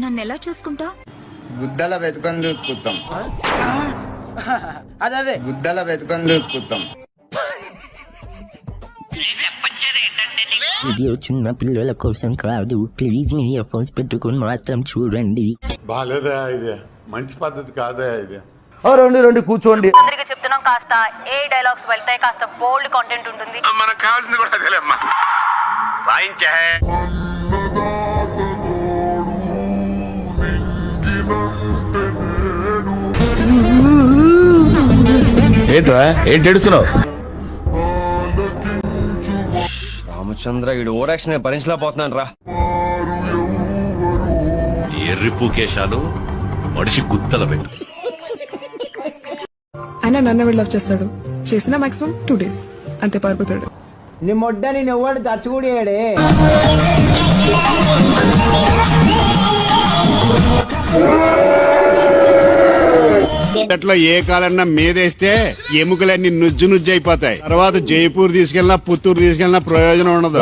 నన్ను ఎలా చూసుకుంటా? గుద్దల వెతుకొని చూసుకుంటాం. అదే గుద్దల వెతుకొని చూసుకుంటాం. వీడియో చిన్న పిల్లల కోసం కాదు, ప్లీజ్ మీ ఇయర్ ఫోన్స్ పెట్టుకుని మాత్రం చూడండి. బాలేదా ఇది? మంచి పద్ధతి కాదా ఇది? రెండు కూర్చోండి. అందరికి చెప్తున్నాం, కాస్త ఏ డైలాగ్స్ వెళ్తాయి, కాస్త బోల్డ్ కంటెంట్ ఉంటుంది. మనకు కావాల్సింది కూడా అదేలేమ్మా. వాయించే ఏంట్రా ఏంటి ఏడుస్తున్నావు? రామచంద్ర ఈడు ఓరాక్షన్ భరించలేకపోతున్నాను రా. ఎర్రి పూకేశాలు మనిషి గుత్తల పెట్టు. ఆయన నన్ను వెళ్ళి లవ్ చేస్తాడు, చేసిన మాక్సిమం 2 days అంతే పారిపోతాడు. నీ మొడ్డ నేను ఎవడు దచ్చుకుడియాడే. అట్లా ఏ కాలన్నా మీదేస్తే ఎముకలన్నీ నుజ్జు నుజ్జు అయిపోతాయి. తర్వాత జైపూర్ తీసుకెళ్ళినా పుత్తూరు తీసుకెళ్ళినా ప్రయోజనం ఉండదు.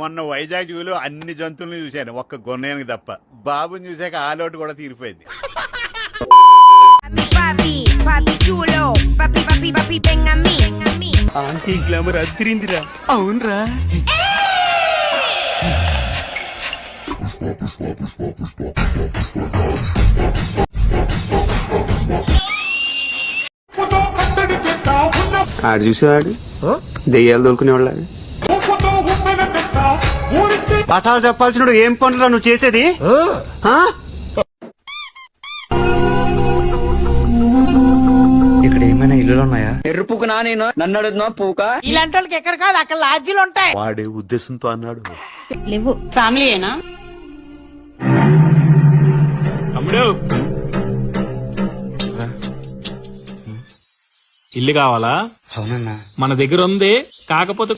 మొన్న వైజాగ్ జూలో అన్ని జంతువులను చూశాను, ఒక్క గొన్నయానికి తప్ప. బాబుని చూసాక ఆ లోటు కూడా తీరిపోయింది. ఆంటీ గ్లామర్ అదిరిందిరా. అవునరా. ఆడు చూసేవాడు దెయ్యాలు దొరుకునేవాళ్ళ. పాఠాలు చెప్పాల్సిన ఏం పనులు నువ్వు చేసేది? ఇక్కడ ఏమైనా ఇల్లులు ఉన్నాయా? ఎర్రుపుకునా నేను నన్ను అడుగుతున్నా పూక. ఇలాంటి వాళ్ళకి ఎక్కడ కాదు అక్కడ లాడ్జీలు ఉంటాయి. వాడే ఉద్దేశంతో అన్నాడు. లేవు ఫ్యామిలీ ఏనా? తమ్ముడు ఇల్లు కావాలా? అవునన్నా. మన దగ్గర ఉంది, కాకపోతే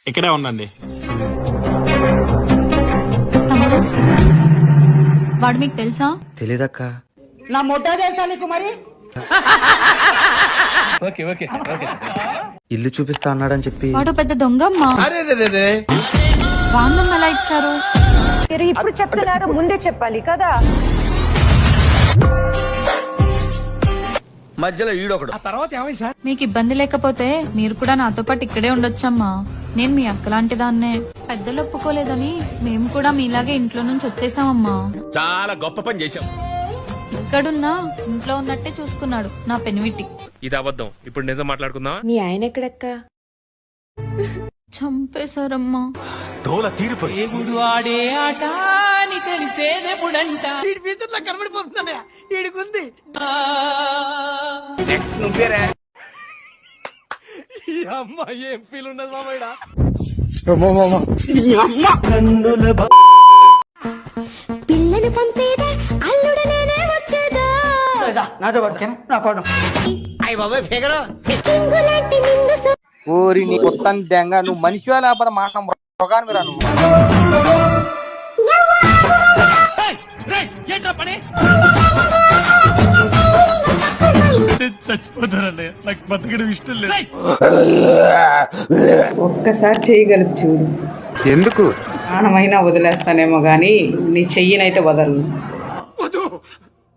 ఇక్కడే ఉండండి. వాడు మీకు తెలుసా? తెలీదక్క. నా మొట్ట తెలుసా నీకు మరి? ఇల్లు చూపిస్తా అన్నాడని చెప్పి. వాడు పెద్ద దొంగమ్మా. వాందం ఎలా ఇచ్చారు? మీరు ఇప్పుడు చెప్తున్నారు, ముందే చెప్పాలి కదా. మధ్యలో ఈడొకడు. మీకు ఇబ్బంది లేకపోతే మీరు కూడా నాతో పాటు ఇక్కడే ఉండొచ్చమ్మా. నేను మీ అక్క లాంటి దాన్నే. పెద్దలు ఒప్పుకోలేదని మేము కూడా మీలాగే ఇంట్లో నుంచి వచ్చేసామమ్మా. చాలా గొప్ప పని చేశాం. ఇక్కడున్నా ఇంట్లో ఉన్నట్టే చూసుకున్నాడు నా పెనివిటి. ఇది అబద్ధం. ఇప్పుడు నిజం మాట్లాడుకుందాం. మీ ఆయన ఎక్కడక్క? చంపేశారమ్మా. తోల తీరిపోయి దేవుడు ఆడే ఆట అని తెలిసేదెప్పుడంట. వీడి ఫ్యూచర్ లో కనబడిపోతుందా? వీడికుంది. నువ్వేరా ఈ అమ్మ ఏం ఫీల్ ఉండదు మామయ్య. పిల్లని పంపేదా అల్లుడనే వచ్చేదా? నాతో పాటు నా పాడు. అయ్య బాబాయ్ ఫిగరు. ఓరి నీ కొత్త దెంగ, నువ్వు మనిషివా లేకపోతే మాట మృగాన్ని రా నువ్వు. చచ్చిపోతారన్నయ్య, నాకు బతకడం ఇష్టం లేదు. ఒక్కసారి చేయగలదు చూడు. ఎందుకు? ప్రాణమైనా వదిలేస్తానేమో గాని నీ చెయ్యినైతే వదలను.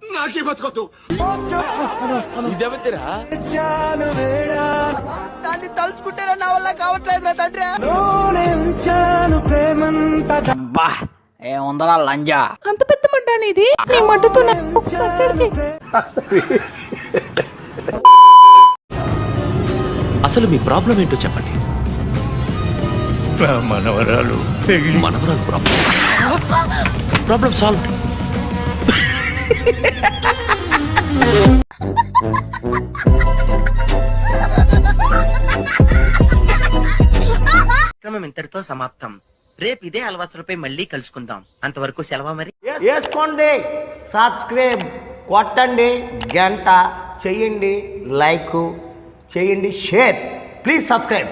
నాకే బతకొద్దు. దాన్ని తలుచుకుంటేనే నా వల్ల కావట్లేదు తండ్రి. ఏముందరా లంజా? అంత పెద్ద మంటాను ఇది. నీ మడ్డతో అసలు మీ ప్రాబ్లం ఏంటో చెప్పండి. మనవరాలు మనవరాలు ప్రాబ్లం సాల్వ్. ఇంతటితో సమాప్తం. రేపు ఇదే అలవాసులపై మళ్ళీ కలుసుకుందాం. అంతవరకు సెలవు మరి. వేసుకోండి, సబ్స్క్రైబ్ కొట్టండి, గంట చెయ్యండి, లైక్ చేయండి, షేర్. Please subscribe.